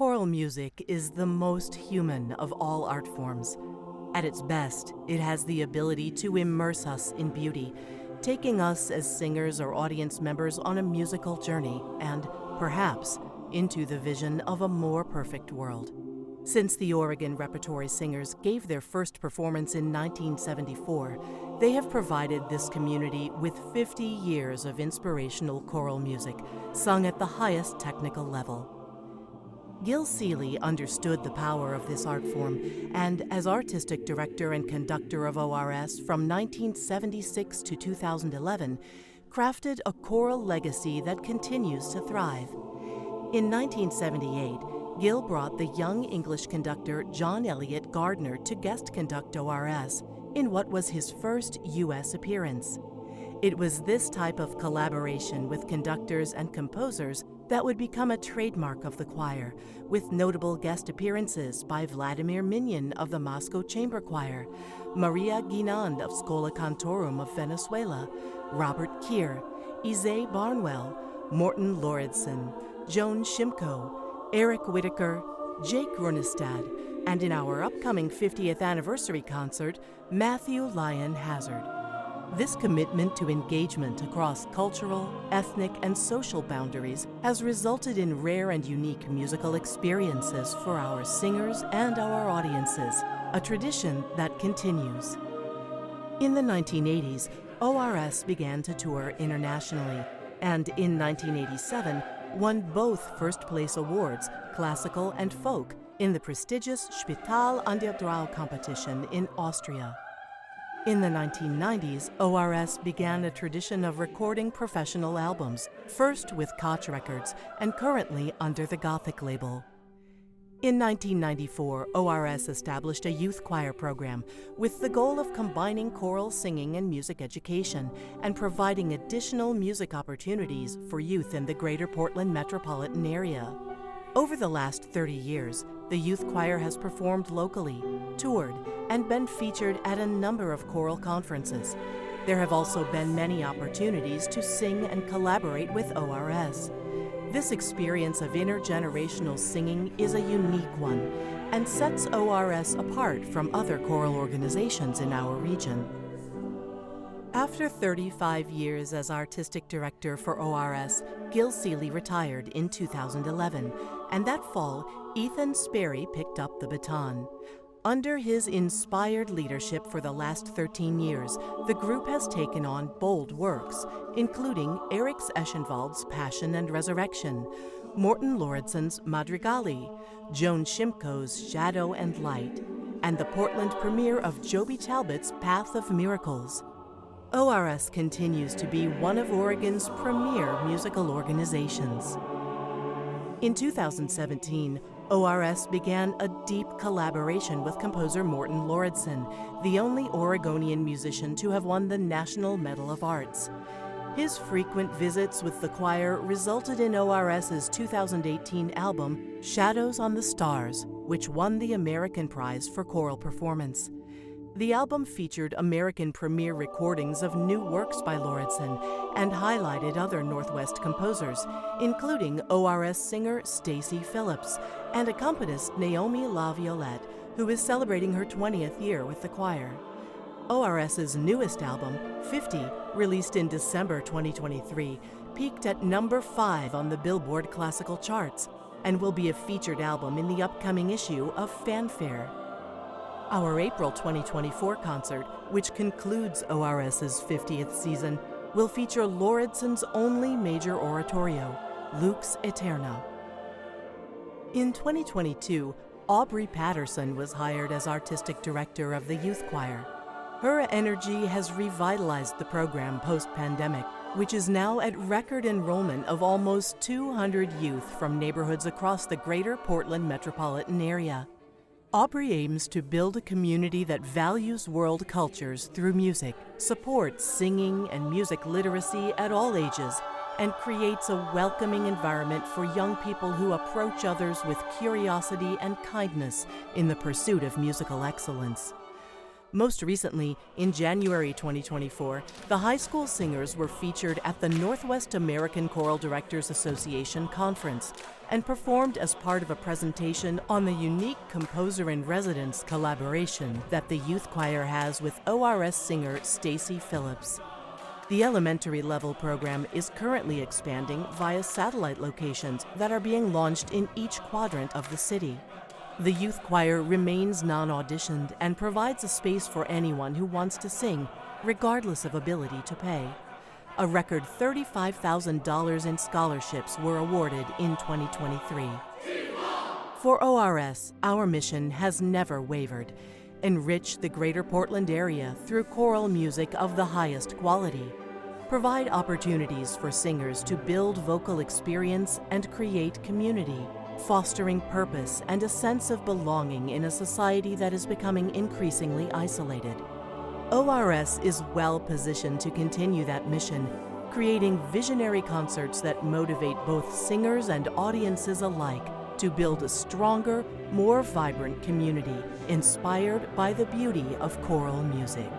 Choral music is the most human of all art forms. At its best, it has the ability to immerse us in beauty, taking us as singers or audience members on a musical journey and, perhaps, into the vision of a more perfect world. Since the Oregon Repertory Singers gave their first performance in 1974, they have provided this community with 50 years of inspirational choral music, sung at the highest technical level. Gil Seeley understood the power of this art form and, as artistic director and conductor of ORS from 1976 to 2011, crafted a choral legacy that continues to thrive. In 1978, Gil brought the young English conductor John Elliott Gardner to guest conduct ORS in what was his first U.S. appearance. It was this type of collaboration with conductors and composers that would become a trademark of the choir, with notable guest appearances by Vladimir Minion of the Moscow Chamber Choir, Maria Guinand of Schola Cantorum of Venezuela, Robert Keir, Ise Barnwell, Morten Lauridsen, Joan Shimko, Eric Whitaker, Jake Runestad, and in our upcoming 50th anniversary concert, Matthew Lyon Hazard. This commitment to engagement across cultural, ethnic, and social boundaries has resulted in rare and unique musical experiences for our singers and our audiences, a tradition that continues. In the 1980s, ORS began to tour internationally, and in 1987 won both first-place awards, classical and folk, in the prestigious Spital an der Drau competition in Austria. In the 1990s, ORS began a tradition of recording professional albums, first with Koch Records and currently under the Gothic label. In 1994, ORS established a youth choir program with the goal of combining choral singing and music education and providing additional music opportunities for youth in the greater Portland metropolitan area. Over the last 30 years, the youth choir has performed locally, toured, and been featured at a number of choral conferences. There have also been many opportunities to sing and collaborate with ORS. This experience of intergenerational singing is a unique one and sets ORS apart from other choral organizations in our region. After 35 years as artistic director for ORS, Gil Seeley retired in 2011, and that fall, Ethan Sperry picked up the baton. Under his inspired leadership for the last 13 years, the group has taken on bold works, including Eric Eschenwald's Passion and Resurrection, Morten Lauridsen's Madrigali, Joan Shimko's Shadow and Light, and the Portland premiere of Joby Talbot's Path of Miracles. ORS continues to be one of Oregon's premier musical organizations. In 2017, ORS began a deep collaboration with composer Morten Lauridsen, the only Oregonian musician to have won the National Medal of Arts. His frequent visits with the choir resulted in ORS's 2018 album, Shadows on the Stars, which won the American Prize for Choral Performance. The album featured American premiere recordings of new works by Lauridsen and highlighted other Northwest composers, including ORS singer Stacey Phillips and accompanist Naomi LaViolette, who is celebrating her 20th year with the choir. ORS's newest album, 50, released in December 2023, peaked at number 5 on the Billboard classical charts and will be a featured album in the upcoming issue of Fanfare. Our April 2024 concert, which concludes ORS's 50th season, will feature Lauridsen's only major oratorio, Lux Aeterna. In 2022, Aubrey Patterson was hired as artistic director of the youth choir. Her energy has revitalized the program post-pandemic, which is now at record enrollment of almost 200 youth from neighborhoods across the greater Portland metropolitan area. Aubrey aims to build a community that values world cultures through music, supports singing and music literacy at all ages, and creates a welcoming environment for young people who approach others with curiosity and kindness in the pursuit of musical excellence. Most recently, in January 2024, the high school singers were featured at the Northwest American Choral Directors Association Conference and performed as part of a presentation on the unique composer-in-residence collaboration that the youth choir has with ORS singer Stacy Phillips. The elementary level program is currently expanding via satellite locations that are being launched in each quadrant of the city. The youth choir remains non-auditioned and provides a space for anyone who wants to sing, regardless of ability to pay. A record $35,000 in scholarships were awarded in 2023. For ORS, our mission has never wavered: enrich the greater Portland area through choral music of the highest quality. Provide opportunities for singers to build vocal experience and create community, fostering purpose and a sense of belonging in a society that is becoming increasingly isolated. ORS is well positioned to continue that mission, creating visionary concerts that motivate both singers and audiences alike to build a stronger, more vibrant community inspired by the beauty of choral music.